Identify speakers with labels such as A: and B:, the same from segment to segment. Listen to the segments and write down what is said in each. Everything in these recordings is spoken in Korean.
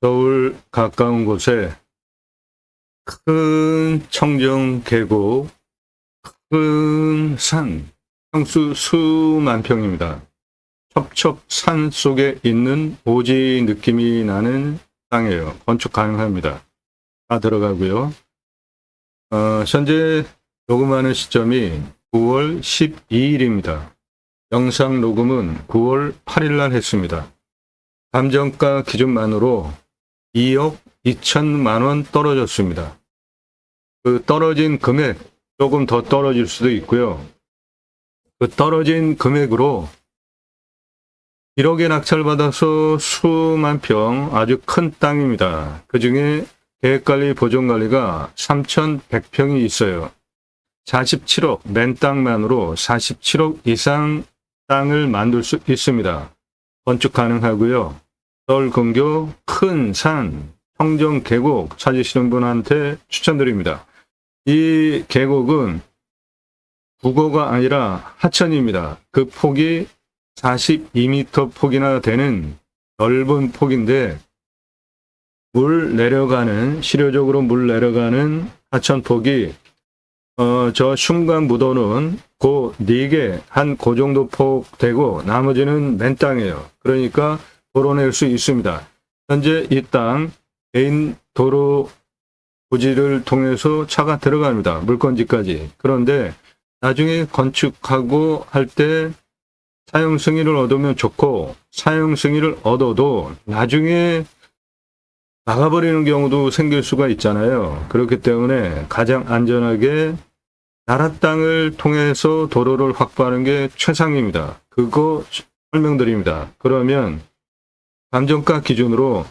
A: 서울 가까운 곳에 큰 청정 계곡, 큰 산, 평수 수만 평입니다. 첩첩산 속에 있는 오지 느낌이 나는 땅이에요. 건축 가능합니다. 다 들어가고요. 현재 녹음하는 시점이 9월 12일입니다. 영상 녹음은 9월 8일 날 했습니다. 감정가 기준만으로 2억 2천만 원 떨어졌습니다. 그 떨어진 금액 조금 더 떨어질 수도 있고요. 그 떨어진 금액으로 1억에 낙찰받아서 수만 평 아주 큰 땅입니다. 그 중에 계획관리 보존관리가 3,100평이 있어요. 47억, 맨 땅만으로 47억 이상 땅을 만들 수 있습니다. 건축 가능하고요. 서울 근교 큰 산, 청정 계곡 찾으시는 분한테 추천드립니다. 이 계곡은 국어가 아니라 하천입니다. 그 폭이 42m 폭이나 되는 넓은 폭인데 물 내려가는, 실효적으로 물 내려가는 하천 폭이 저 흉곽무도는 그 4개, 한 그 정도 폭 되고 나머지는 맨 땅이에요. 그러니까 도로낼 수 있습니다. 현재 이 땅 개인 도로 부지를 통해서 차가 들어갑니다. 물건지까지. 그런데 나중에 건축하고 할 때 사용 승인을 얻으면 좋고 사용 승인을 얻어도 나중에 나가버리는 경우도 생길 수가 있잖아요. 그렇기 때문에 가장 안전하게 나라 땅을 통해서 도로를 확보하는 게 최상입니다. 그거 설명드립니다. 그러면 감정가 기준으로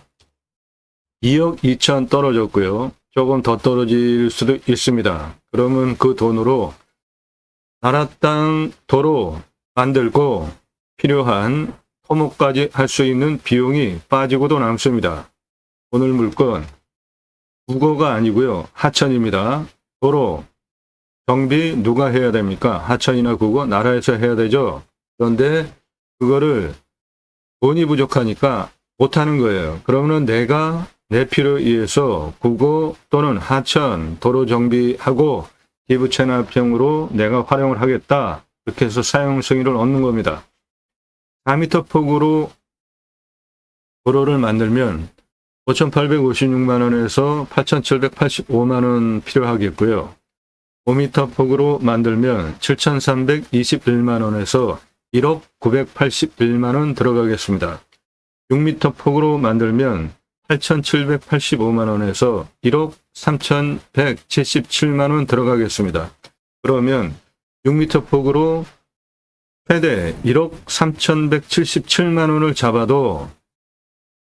A: 2억 2천 떨어졌고요. 조금 더 떨어질 수도 있습니다. 그러면 그 돈으로 나라 땅 도로 만들고 필요한 토목까지 할 수 있는 비용이 빠지고도 남습니다. 오늘 물건 국어가 아니고요. 하천입니다. 도로 정비 누가 해야 됩니까? 하천이나 국어 나라에서 해야 되죠. 그런데 그거를 돈이 부족하니까 못하는 거예요. 그러면 내가 내 필요에 의해서 국어 또는 하천 도로 정비하고 기부 체납형으로 내가 활용을 하겠다. 이렇게 해서 사용 승인을 얻는 겁니다. 4m 폭으로 도로를 만들면 5,856만 원에서 8,785만 원 필요하겠고요. 5m 폭으로 만들면 7,321만 원에서 1억 981만 원 들어가겠습니다. 6m 폭으로 만들면 8,785만 원에서 1억 3,177만 원 들어가겠습니다. 그러면 6m 폭으로 최대 1억 3,177만 원을 잡아도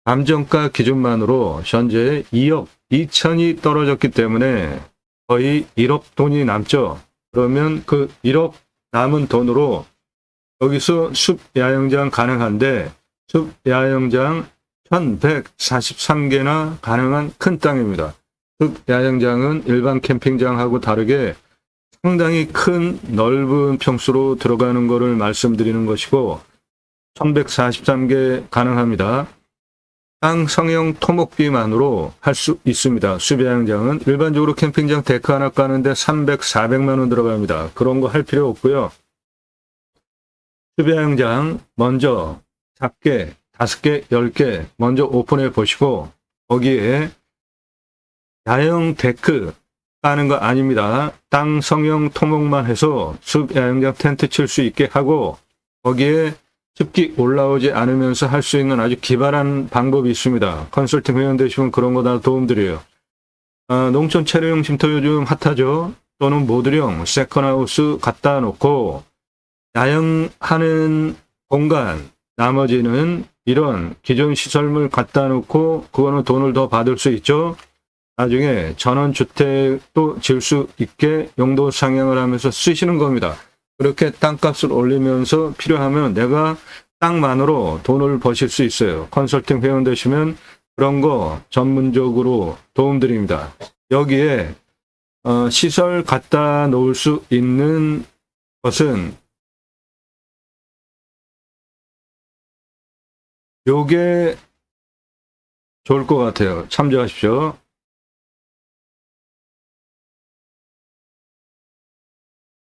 A: 감정가 기준만으로 현재 2억 2천이 떨어졌기 때문에 거의 1억 돈이 남죠. 그러면 그 1억 남은 돈으로 여기서 숲야영장 가능한데 숲야영장 1143개나 가능한 큰 땅입니다. 숲야영장은 일반 캠핑장하고 다르게 상당히 큰 넓은 평수로 들어가는 것을 말씀드리는 것이고 1143개 가능합니다. 땅 성형 토목비만으로 할 수 있습니다. 숲야영장은 일반적으로 캠핑장 데크 하나 까는데 300, 400만 원 들어갑니다. 그런 거 할 필요 없고요. 숲야영장 먼저 작게 5개, 10개 먼저 오픈해 보시고 거기에 야영 데크 까는 거 아닙니다. 땅 성형 토목만 해서 숲야영장 텐트 칠 수 있게 하고 거기에 습기 올라오지 않으면서 할 수 있는 아주 기발한 방법이 있습니다. 컨설팅 회원 되시면 그런 거 다 도움드려요. 농촌 체류용 쉼터 요즘 핫하죠. 또는 모듈형 세컨하우스 갖다 놓고 야영하는 공간 나머지는 이런 기존 시설물 갖다 놓고 그거는 돈을 더 받을 수 있죠. 나중에 전원주택도 지을 수 있게 용도 상향을 하면서 쓰시는 겁니다. 그렇게 땅값을 올리면서 필요하면 내가 땅만으로 돈을 버실 수 있어요. 컨설팅 회원 되시면 그런 거 전문적으로 도움드립니다. 여기에 시설 갖다 놓을 수 있는 것은 요게 좋을 것 같아요. 참조하십시오.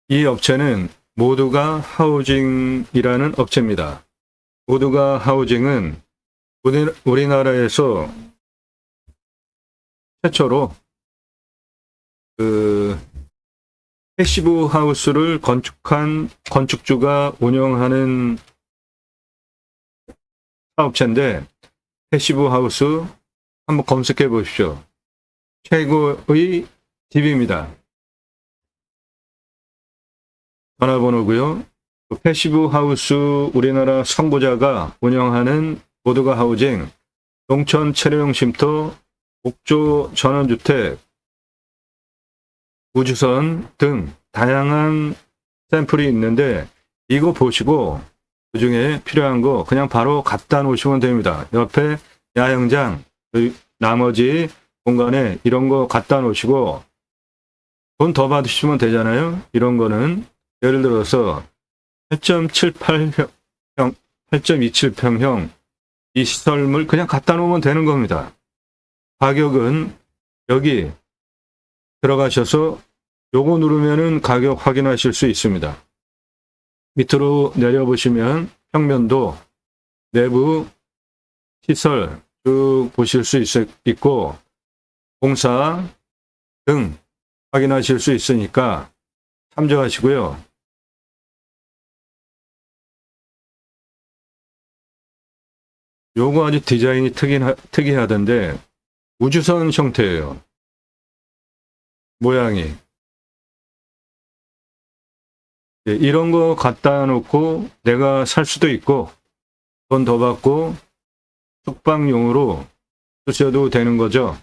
A: 이 업체는 모두가 하우징이라는 업체입니다. 모두가 하우징은 우리나라에서 최초로 패시브 하우스를 건축한 건축주가 운영하는 사업체인데, 패시브 하우스 한번 검색해 보십시오. 최고의 집입니다. 전화번호고요. 패시브 하우스 우리나라 선구자가 운영하는 모두가 하우징, 농촌 체류용 쉼터, 목조 전원주택, 우주선 등 다양한 샘플이 있는데, 이거 보시고 그 중에 필요한 거 그냥 바로 갖다 놓으시면 됩니다. 옆에 야영장, 나머지 공간에 이런 거 갖다 놓으시고 돈 더 받으시면 되잖아요. 이런 거는 예를 들어서 8.78평, 8.27평형 이 시설물 그냥 갖다 놓으면 되는 겁니다. 가격은 여기 들어가셔서 요거 누르면은 가격 확인하실 수 있습니다. 밑으로 내려보시면 평면도, 내부 시설 쭉 보실 수 있고 공사 등 확인하실 수 있으니까 참조하시고요. 요거 아주 디자인이 특이하던데 우주선 형태예요. 모양이. 이런 거 갖다 놓고 내가 살 수도 있고 돈 더 받고 숙박용으로 쓰셔도 되는 거죠.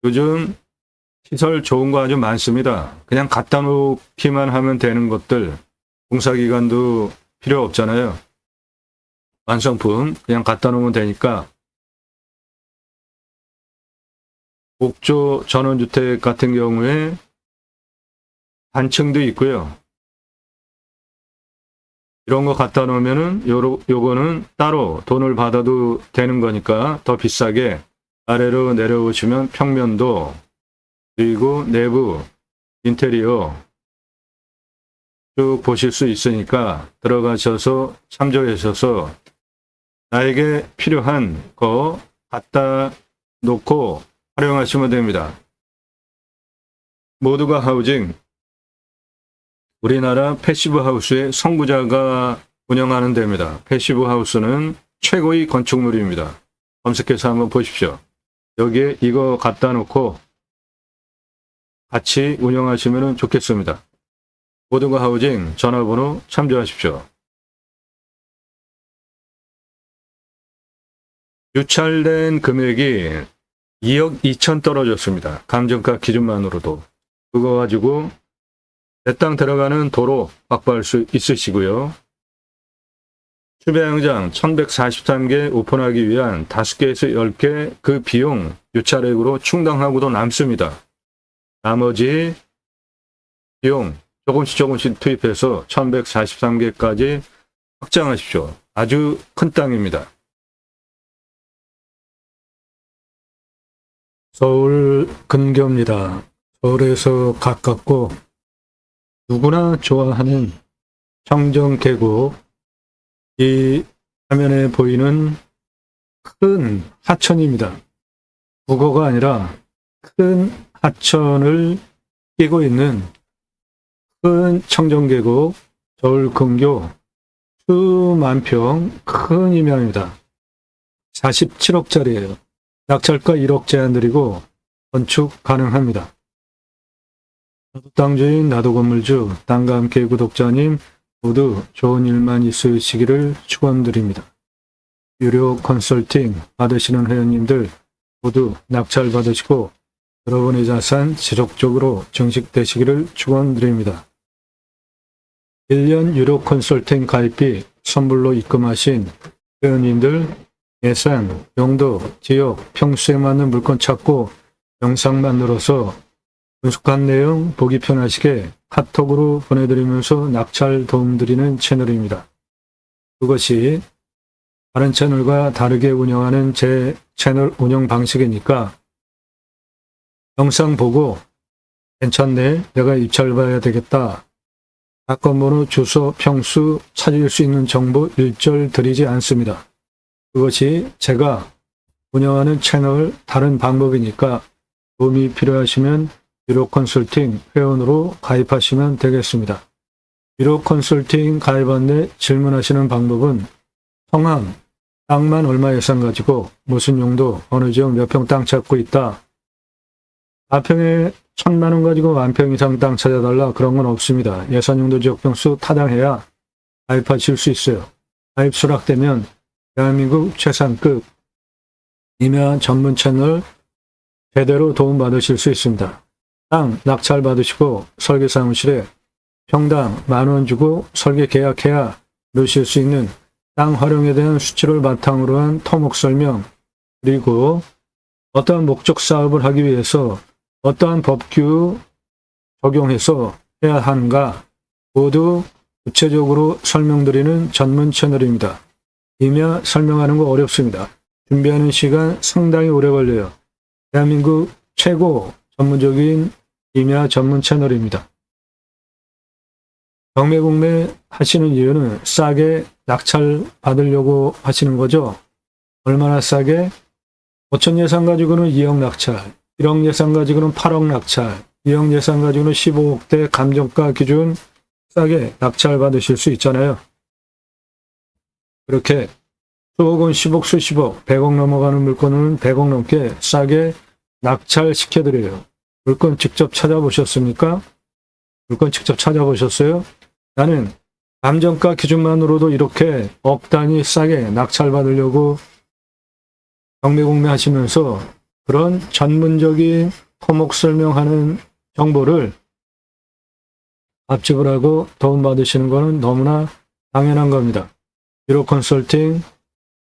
A: 요즘 시설 좋은 거 아주 많습니다. 그냥 갖다 놓기만 하면 되는 것들, 공사기간도 필요 없잖아요. 완성품 그냥 갖다 놓으면 되니까. 목조 전원주택 같은 경우에 단층도 있고요. 이런 거 갖다 놓으면은 요거는 따로 돈을 받아도 되는 거니까 더 비싸게 아래로 내려오시면 평면도, 그리고 내부 인테리어 쭉 보실 수 있으니까 들어가셔서 참조하셔서 나에게 필요한 거 갖다 놓고 활용하시면 됩니다. 모두가 하우징, 우리나라 패시브 하우스의 선구자가 운영하는 데입니다. 패시브 하우스는 최고의 건축물입니다. 검색해서 한번 보십시오. 여기에 이거 갖다 놓고 같이 운영하시면 좋겠습니다. 모두가 하우징 전화번호 참조하십시오. 유찰된 금액이 2억 2천 떨어졌습니다. 감정가 기준만으로도. 그거 가지고 내 땅 들어가는 도로 확보할 수 있으시고요. 추배양장 1143개 오픈하기 위한 5개에서 10개 그 비용 유찰액으로 충당하고도 남습니다. 나머지 비용 조금씩 투입해서 1143개까지 확장하십시오. 아주 큰 땅입니다. 서울 근교입니다. 서울에서 가깝고 누구나 좋아하는 청정계곡, 이 화면에 보이는 큰 하천입니다. 국어가 아니라 큰 하천을 끼고 있는 큰 청정계곡, 서울 근교 수만 평 큰 임야입니다. 47억짜리예요. 낙찰가 1억 제한 드리고 건축 가능합니다. 나도 땅주인, 나도 건물주, 땅과 함께 구독자님 모두 좋은 일만 있으시기를 축원드립니다. 유료 컨설팅 받으시는 회원님들 모두 낙찰 받으시고 여러분의 자산 지속적으로 증식되시기를 축원드립니다. 1년 유료 컨설팅 가입비 선불로 입금하신 회원님들 예산, 용도, 지역, 평수에 맞는 물건 찾고 영상 만들어서 분석한 내용 보기 편하시게 카톡으로 보내드리면서 낙찰 도움드리는 채널입니다. 그것이 다른 채널과 다르게 운영하는 제 채널 운영 방식이니까 영상 보고 괜찮네, 내가 입찰봐야 되겠다, 사건 번호, 주소, 평수 찾을 수 있는 정보 일절 드리지 않습니다. 그것이 제가 운영하는 채널 다른 방법이니까 도움이 필요하시면 유로 컨설팅 회원으로 가입하시면 되겠습니다. 유로 컨설팅 가입한 뒤 질문하시는 방법은 성함, 땅만 얼마 예산 가지고 무슨 용도, 어느 지역 몇 평 땅 찾고 있다, 4평에 1,000만 원 가지고 10,000평 이상 땅 찾아달라, 그런 건 없습니다. 예산 용도 지역 평수 타당해야 가입하실 수 있어요. 가입 수락되면 대한민국 최상급 임야 전문 채널 제대로 도움받으실 수 있습니다. 땅 낙찰 받으시고 설계사무실에 평당 10,000원 주고 설계 계약해야 넣으실 수 있는 땅 활용에 대한 수치를 바탕으로 한 토목 설명, 그리고 어떠한 목적 사업을 하기 위해서 어떠한 법규 적용해서 해야 하는가 모두 구체적으로 설명드리는 전문 채널입니다. 임야 설명하는 거 어렵습니다. 준비하는 시간 상당히 오래 걸려요. 대한민국 최고 전문적인 임야 전문 채널입니다. 경매공매 하시는 이유는 싸게 낙찰 받으려고 하시는 거죠. 얼마나 싸게? 5천 예산 가지고는 2억 낙찰, 1억 예산 가지고는 8억 낙찰, 2억 예산 가지고는 15억대 감정가 기준 싸게 낙찰 받으실 수 있잖아요. 그렇게 수억 원, 10억, 수십억, 100억 넘어가는 물건은 100억 넘게 싸게 낙찰시켜드려요. 물건 직접 찾아보셨습니까? 물건 직접 찾아보셨어요? 나는 감정가 기준만으로도 이렇게 억 단위 싸게 낙찰받으려고 경매공매 하시면서 그런 전문적인 토목 설명하는 정보를 압축을 하고 도움받으시는 것은 너무나 당연한 겁니다. 유로 컨설팅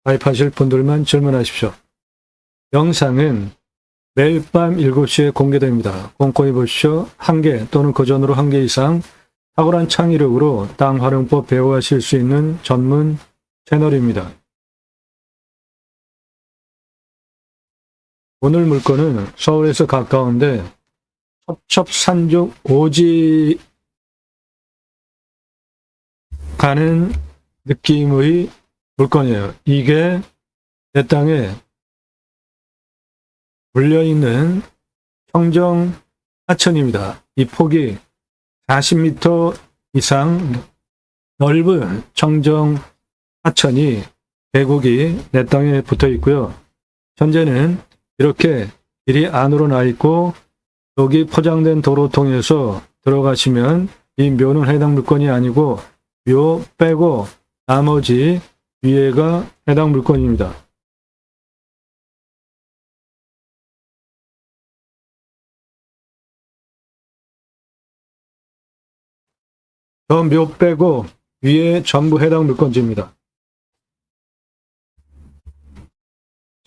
A: 가입하실 분들만 질문하십시오. 영상은 매일 밤 7시에 공개됩니다. 꼼꼼히 보시오. 1개 또는 그 전으로 1개 이상 탁월한 창의력으로 땅 활용법 배워가실 수 있는 전문 채널입니다. 오늘 물건은 서울에서 가까운데 첩첩산중 오지 가는 느낌의 물건이에요. 이게 내 땅에 물려있는 청정 하천입니다. 이 폭이 40m 이상 넓은 청정 하천이 계곡이 내 땅에 붙어 있고요. 현재는 이렇게 길이 안으로 나 있고 여기 포장된 도로 통해서 들어가시면 이 묘는 해당 물건이 아니고 묘 빼고 나머지 위에가 해당 물건입니다. 저 묘 빼고 위에 전부 해당 물건지입니다.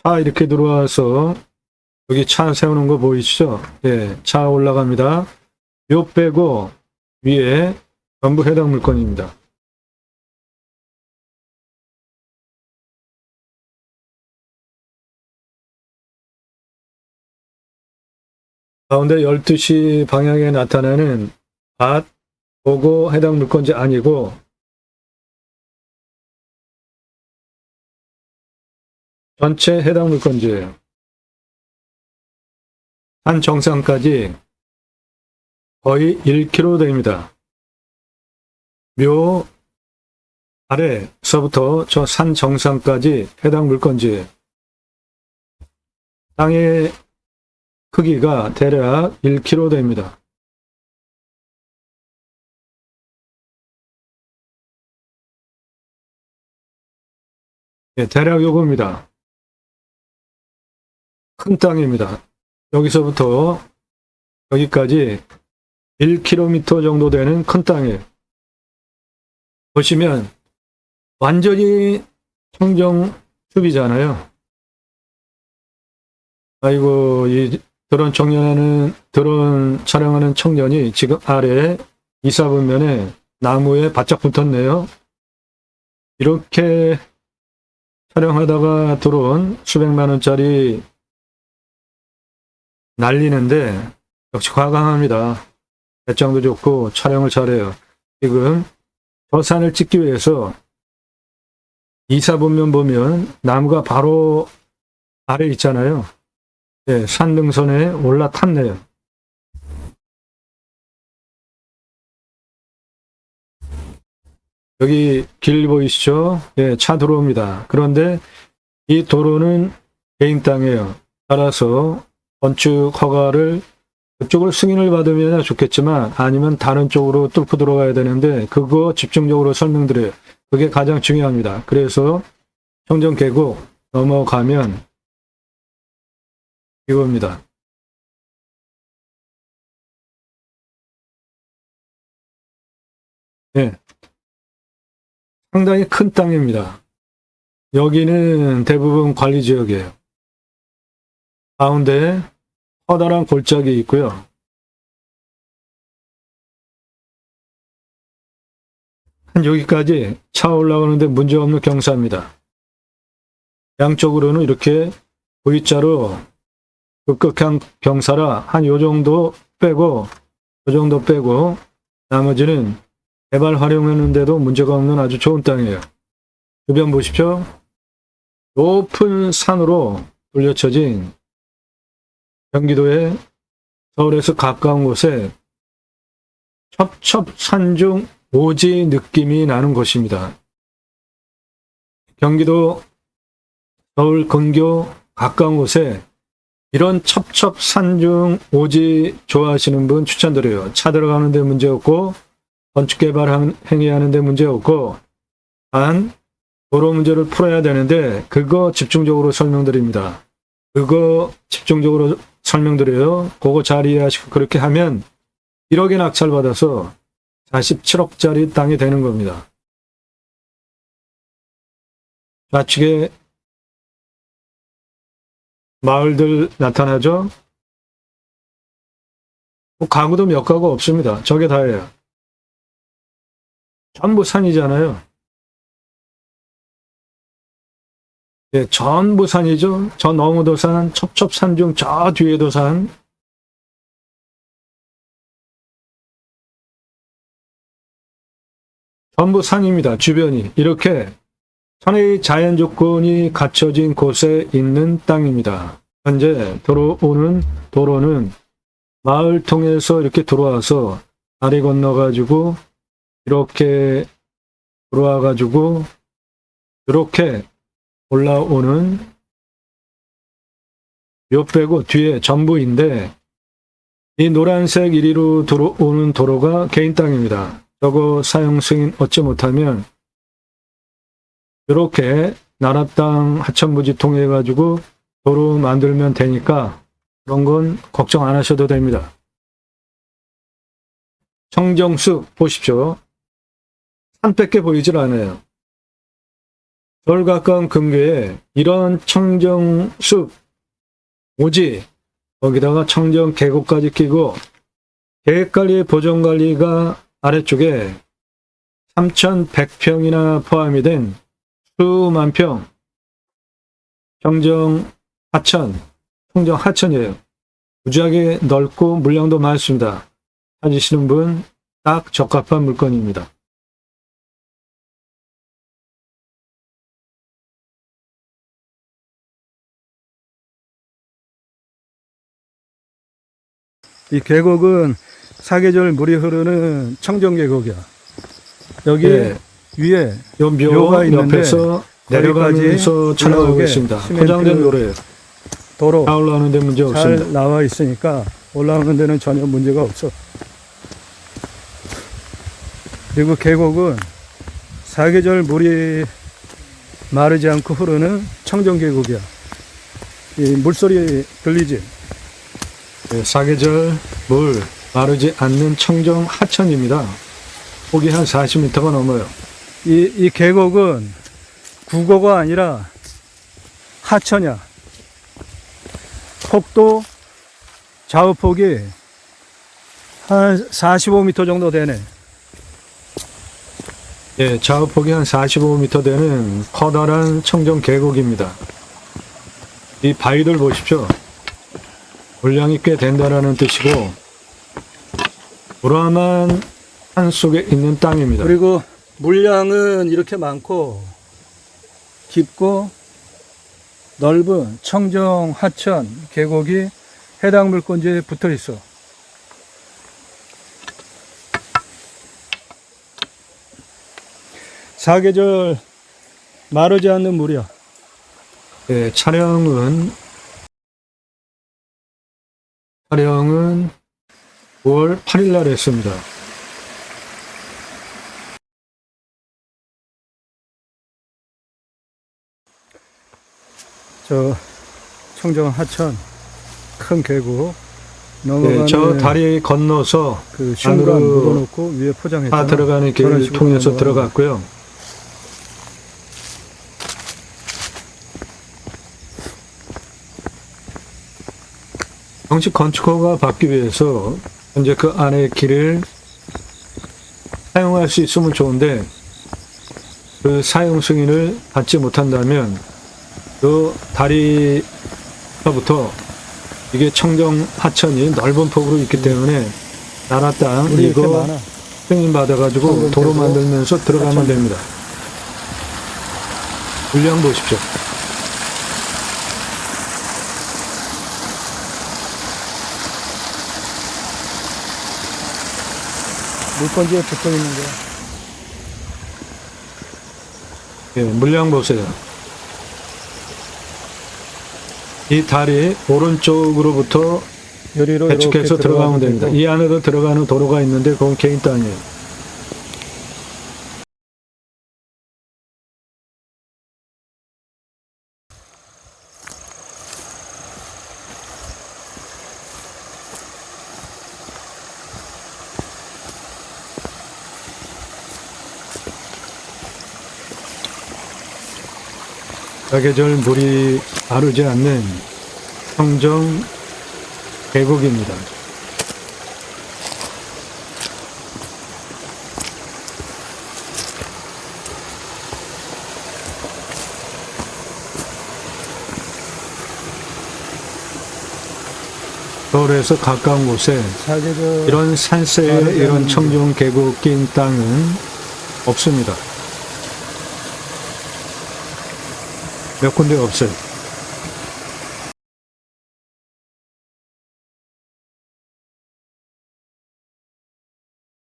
A: 차 이렇게 들어와서 여기 차 세우는 거 보이시죠? 예, 차 올라갑니다. 묘 빼고 위에 전부 해당 물건입니다. 가운데 12시 방향에 나타나는 밭 보고 해당 물건지 아니고 전체 해당 물건지예요. 산 정상까지 거의 1km 됩니다. 묘 아래서부터 저 산 정상까지 해당 물건지예요. 땅의 크기가 대략 1km 됩니다. 예, 대략 요겁니다. 큰 땅입니다. 여기서부터 여기까지 1km 정도 되는 큰 땅이에요. 보시면 완전히 청정숲이잖아요. 아이고, 이 드론 촬영하는 청년이 지금 아래 2, 4분면에 나무에 바짝 붙었네요. 이렇게 촬영하다가 들어온 수백만 원짜리 날리는데 역시 과감합니다. 배짱도 좋고 촬영을 잘해요. 지금 저 산을 찍기 위해서 이사보면 보면 나무가 바로 아래 있잖아요. 네, 산등선에 올라탔네요. 여기 길 보이시죠? 예, 차 들어옵니다. 그런데 이 도로는 개인 땅이에요. 따라서 건축 허가를 그쪽을 승인을 받으면 좋겠지만 아니면 다른 쪽으로 뚫고 들어가야 되는데 그거 집중적으로 설명드려요. 그게 가장 중요합니다. 그래서 청정계곡 넘어가면 이겁니다. 네. 상당히 큰 땅입니다. 여기는 대부분 관리지역이에요. 가운데 커다란 골짜기 있고요. 한 여기까지 차 올라가는데 문제없는 경사입니다. 양쪽으로는 이렇게 V자로 급격한 경사라 한 요 정도 빼고 나머지는 개발 활용했는데도 문제가 없는 아주 좋은 땅이에요. 주변 보십시오. 높은 산으로 둘러쳐진 경기도의 서울에서 가까운 곳에 첩첩산중 오지 느낌이 나는 곳입니다. 경기도 서울 근교 가까운 곳에 이런 첩첩산중 오지 좋아하시는 분 추천드려요. 차 들어가는데 문제없고 건축개발 행위하는데 문제없고 단 도로 문제를 풀어야 되는데 그거 집중적으로 설명드립니다. 그거 집중적으로 설명드려요. 그거 잘 이해하시고 그렇게 하면 1억에 낙찰받아서 47억짜리 땅이 되는 겁니다. 좌측에 마을들 나타나죠? 가구도 몇 가구 없습니다. 저게 다예요. 전부 산이잖아요. 예, 전부 산이죠. 저 너머도 산, 첩첩산중 저 뒤에도 산. 전부 산입니다. 주변이. 이렇게 천혜의 자연 조건이 갖춰진 곳에 있는 땅입니다. 현재 들어오는 도로는 마을 통해서 이렇게 들어와서 다리 건너가지고 이렇게 들어와가지고 이렇게 올라오는 요 빼고 뒤에 전부인데 이 노란색 이리로 들어오는 도로가 개인 땅입니다. 저거 사용 승인 얻지 못하면 이렇게 나라 땅 하천부지 통해 가지고 도로 만들면 되니까 그런 건 걱정 안 하셔도 됩니다. 청정숲 보십시오. 산밖에 보이질 않아요. 덜 가까운 근교에 이런 청정숲 오지 거기다가 청정 계곡까지 끼고 계획관리 보존관리가 아래쪽에 3,100평이나 포함이 된 수만 평 청정 하천이에요. 무지하게 넓고 물량도 많습니다. 찾으시는 분 딱 적합한 물건입니다.
B: 이 계곡은 사계절 물이 흐르는 청정계곡이야. 여기
A: 네.
B: 위에
A: 요
B: 묘가 있는데
A: 옆에서 내려가면서 촬영하고 있습니다. 포장된 노래예요.
B: 도로
A: 다 올라오는데 문제 없습니다.
B: 잘 나와 있으니까 올라오는 데는 전혀 문제가 없어. 그리고 계곡은 사계절 물이 마르지 않고 흐르는 청정계곡이야. 이 물소리 들리지?
A: 네, 사계절 물 마르지 않는 청정 하천입니다. 폭이 한 40m가 넘어요.
B: 이 계곡은 국어가 아니라 하천이야. 폭도 좌우폭이 한 45m 정도 되네.
A: 예, 좌우폭이 한 45m 되는 커다란 청정 계곡입니다. 이 바위들 보십시오. 물량이 꽤 된다라는 뜻이고, 무람한 산 속에 있는 땅입니다.
B: 그리고 물량은 이렇게 많고 깊고 넓은 청정 하천 계곡이 해당 물건지에 붙어 있어. 사계절 마르지 않는 물이야.
A: 예, 촬영은 9월 8일 날 했습니다.
B: 저 청정 하천 큰 계곡
A: 예,
B: 넘어가는
A: 저 다리 건너서
B: 그 슝간
A: 안으로
B: 묻어놓고 위에 포장했잖아.
A: 들어가는
B: 저런
A: 길을
B: 식으로
A: 통해서
B: 넘어가는
A: 들어갔고요. 정식 건축허가 받기 위해서 현재 그 안의 길을 사용할 수 있으면 좋은데, 그 사용 승인을 받지 못한다면 그 다리서부터 이게 청정 하천이 넓은 폭으로 있기 때문에 나라 땅
B: 물이 이렇게
A: 이거
B: 많아.
A: 승인 받아가지고 도로 만들면서 들어가면 됩니다. 물량 보십시오.
B: 물건지에 붙어 있는 거야.
A: 예, 물량 보세요. 이 다리 오른쪽으로부터
B: 여리로
A: 배축해서
B: 이렇게
A: 들어가면 됩니다.
B: 되고.
A: 이 안으로 들어가는 도로가 있는데 그건 개인 땅이에요. 사계절 물이 마르지 않는 청정 계곡입니다. 서울에서 가까운 곳에
B: 사계절
A: 이런 산세에 이런 청정 계곡 낀 땅은 없습니다. 몇 군데 없어요.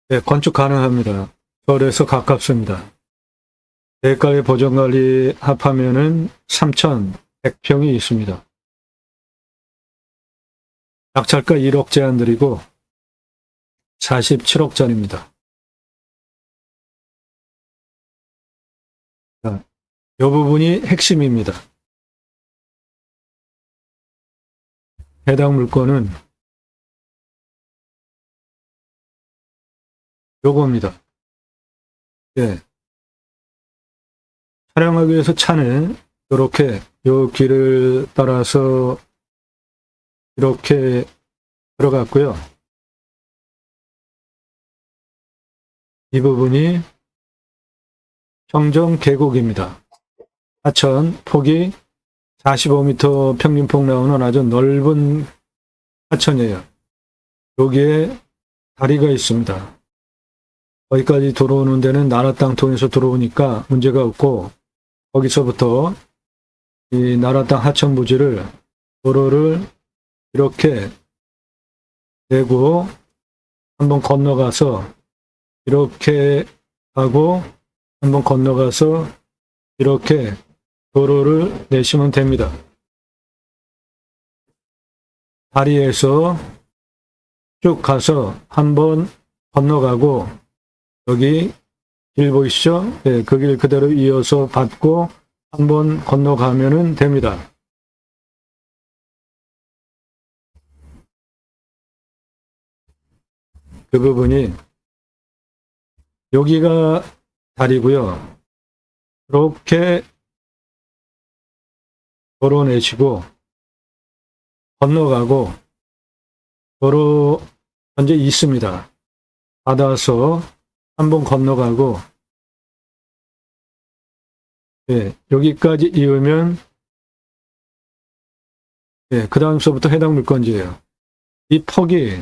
A: 네, 건축 가능합니다. 서울에서 가깝습니다. 대가의 보존관리 합하면은 3,100평이 있습니다. 낙찰가 1억 제한 드리고 47억짜리입니다. 자, 이 부분이 핵심입니다. 해당 물건은 요겁니다. 예. 촬영하기 위해서 차는 이렇게 요 길을 따라서 이렇게 들어갔고요. 이 부분이 청정 계곡입니다. 하천 폭이 45m 평균폭 나오는 아주 넓은 하천이에요. 여기에 다리가 있습니다. 거기까지 들어오는 데는 나라 땅 통해서 들어오니까 문제가 없고, 거기서부터 이 나라 땅 하천 부지를 도로를 이렇게 내고 한번 건너가서 이렇게 하고 한번 건너가서 이렇게 도로를 내시면 됩니다. 다리에서 쭉 가서 한번 건너가고, 여기 길 보이시죠? 네, 그 길 그대로 이어서 받고 한번 건너가면 됩니다. 그 부분이 여기가 다리고요. 이렇게 도로 내시고 건너가고, 도로 현재 있습니다. 받아서 한번 건너가고 예, 여기까지 이으면 예, 그 다음서부터 해당 물건지예요. 이 폭이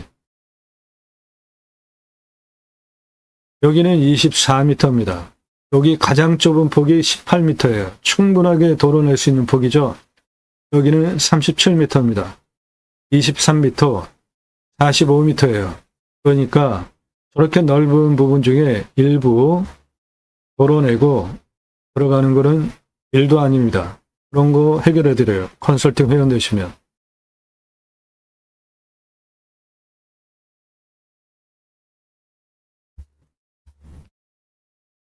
A: 여기는 24m입니다. 여기 가장 좁은 폭이 18m예요. 충분하게 도로낼 수 있는 폭이죠. 여기는 37m입니다. 23m, 45m예요. 그러니까 저렇게 넓은 부분 중에 일부 도로내고 들어가는 거는 일도 아닙니다. 그런 거 해결해 드려요. 컨설팅 회원 되시면.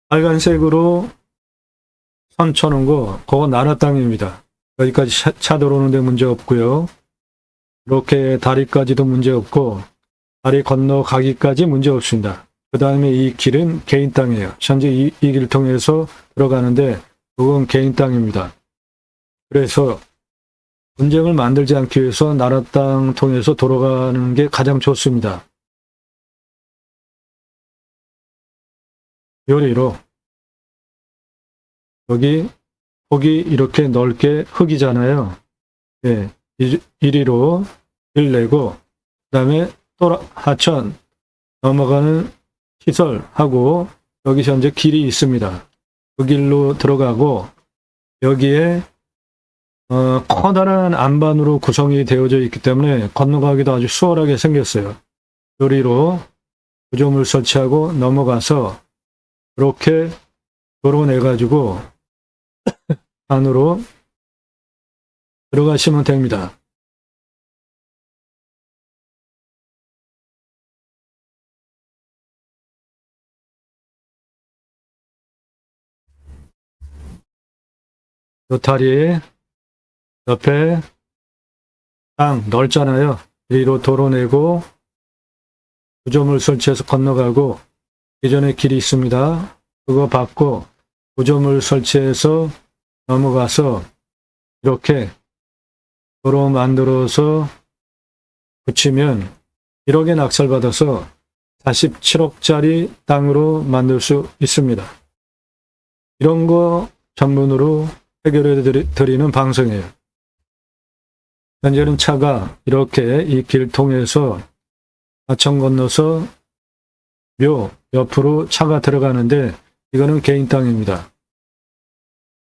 A: 빨간색으로 선 쳐놓은 거, 그거 나라 땅입니다. 여기까지 차 들어오는데 문제 없고요. 이렇게 다리까지도 문제 없고, 다리 건너가기까지 문제 없습니다. 그 다음에 이 길은 개인 땅이에요. 현재 이 길을 통해서 들어가는데, 그건 개인 땅입니다. 그래서 분쟁을 만들지 않기 위해서 나라 땅 통해서 돌아가는 게 가장 좋습니다. 요리로 여기 폭이 이렇게 넓게 흙이잖아요. 예, 이리로 길 내고 그 다음에 또 하천 넘어가는 시설하고 여기 현재 길이 있습니다. 그 길로 들어가고 여기에 커다란 안반으로 구성이 되어져 있기 때문에 건너가기도 아주 수월하게 생겼어요. 요리로 구조물 설치하고 넘어가서 이렇게 도로내가지고 안으로 들어가시면 됩니다. 요 다리 옆에 땅 넓잖아요. 이리로 도로내고 구조물 설치해서 건너가고 기존에 길이 있습니다. 그거 받고 구조물 설치해서 넘어가서 이렇게 도로 만들어서 붙이면 1억에 낙찰받아서 47억짜리 땅으로 만들 수 있습니다. 이런 거 전문으로 해결해 드리는 방송이에요. 현재는 차가 이렇게 이 길 통해서 하천 건너서 묘 옆으로 차가 들어가는데 이거는 개인 땅입니다.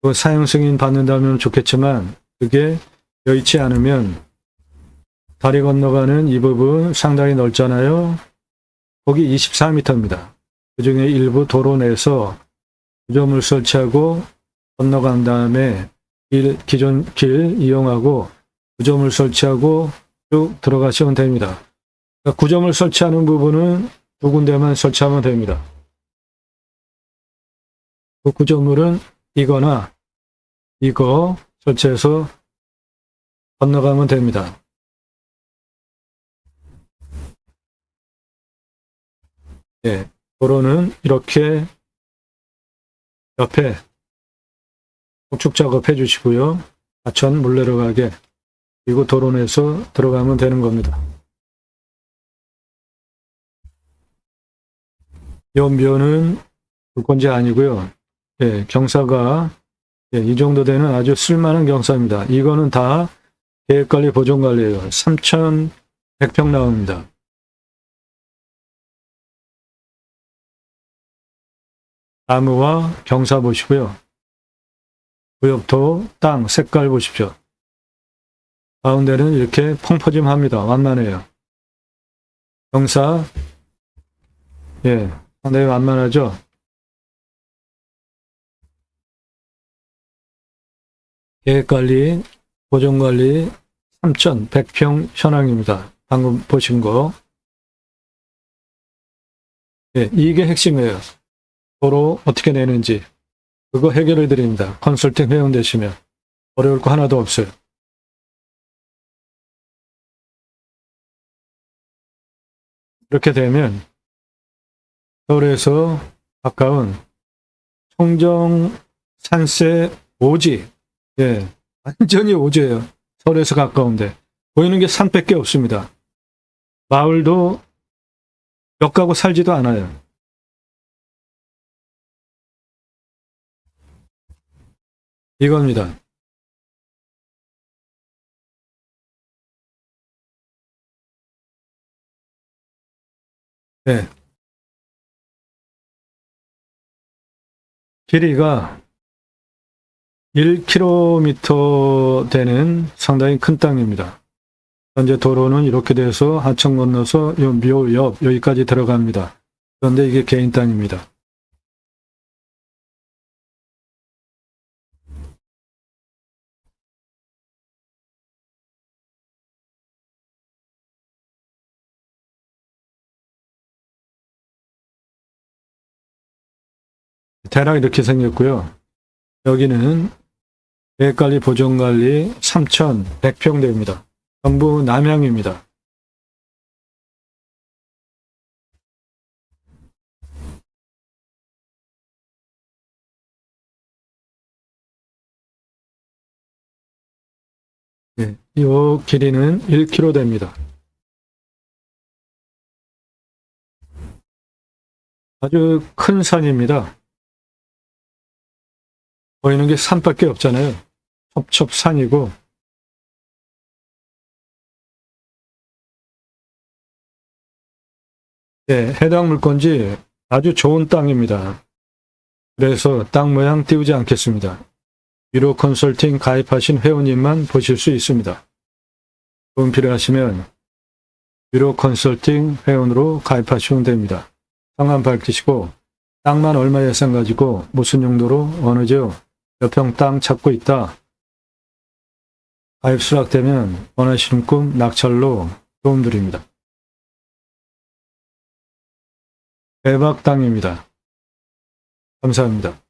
A: 그 사용 승인 받는다면 좋겠지만 그게 여의치 않으면 다리 건너가는 이 부분 상당히 넓잖아요. 거기 24m입니다. 그 중에 일부 도로 내서 구조물 설치하고 건너간 다음에 기존 길 이용하고 구조물 설치하고 쭉 들어가시면 됩니다. 그러니까 구조물 설치하는 부분은 두 군데만 설치하면 됩니다. 그 구조물은 이거나 이거 설치해서 건너가면 됩니다. 예, 도로는 이렇게 옆에 구축 작업 해주시고요. 하천 물 내려가게 그리고 도로 내서 들어가면 되는 겁니다. 묘는 물건지 아니고요. 예, 경사가 예, 이 정도 되는 아주 쓸만한 경사입니다. 이거는 다 계획관리 보존관리예요. 3,100평 나옵니다. 나무와 경사 보시고요. 구엽토 땅 색깔 보십시오. 가운데는 이렇게 펑퍼짐합니다. 완만해요. 경사 예, 상당히 완만하죠. 계획관리, 보존관리 3,100평 현황입니다. 방금 보신 거. 예, 이게 핵심이에요. 도로 어떻게 내는지 그거 해결해 드립니다. 컨설팅 회원 되시면 어려울 거 하나도 없어요. 이렇게 되면 서울에서 가까운 청정 산세 오지 예, 완전히 오지예요. 서울에서 가까운데 보이는 게 산밖에 없습니다. 마을도 몇 가구 살지도 않아요. 이겁니다. 네. 길이가 1km 되는 상당히 큰 땅입니다. 현재 도로는 이렇게 돼서 하천 건너서 요 묘 옆 여기까지 들어갑니다. 그런데 이게 개인 땅입니다. 대략 이렇게 생겼고요. 여기는 계획관리 보존관리 3,100평대입니다. 전부 남향입니다. 네, 이 길이는 1km 됩니다. 아주 큰 산입니다. 보이는 게 산밖에 없잖아요. 첩첩산이고 네, 해당 물건지 아주 좋은 땅입니다. 그래서 땅 모양 띄우지 않겠습니다. 유로 컨설팅 가입하신 회원님만 보실 수 있습니다. 도움 필요하시면 유로 컨설팅 회원으로 가입하시면 됩니다. 성함 밝히시고 땅만 얼마 예산 가지고 무슨 용도로 어느 지역 몇 평 땅 찾고 있다. 가입 수락되면 원하시는 꿈 낙찰로 도움드립니다. 대박 땅입니다. 감사합니다.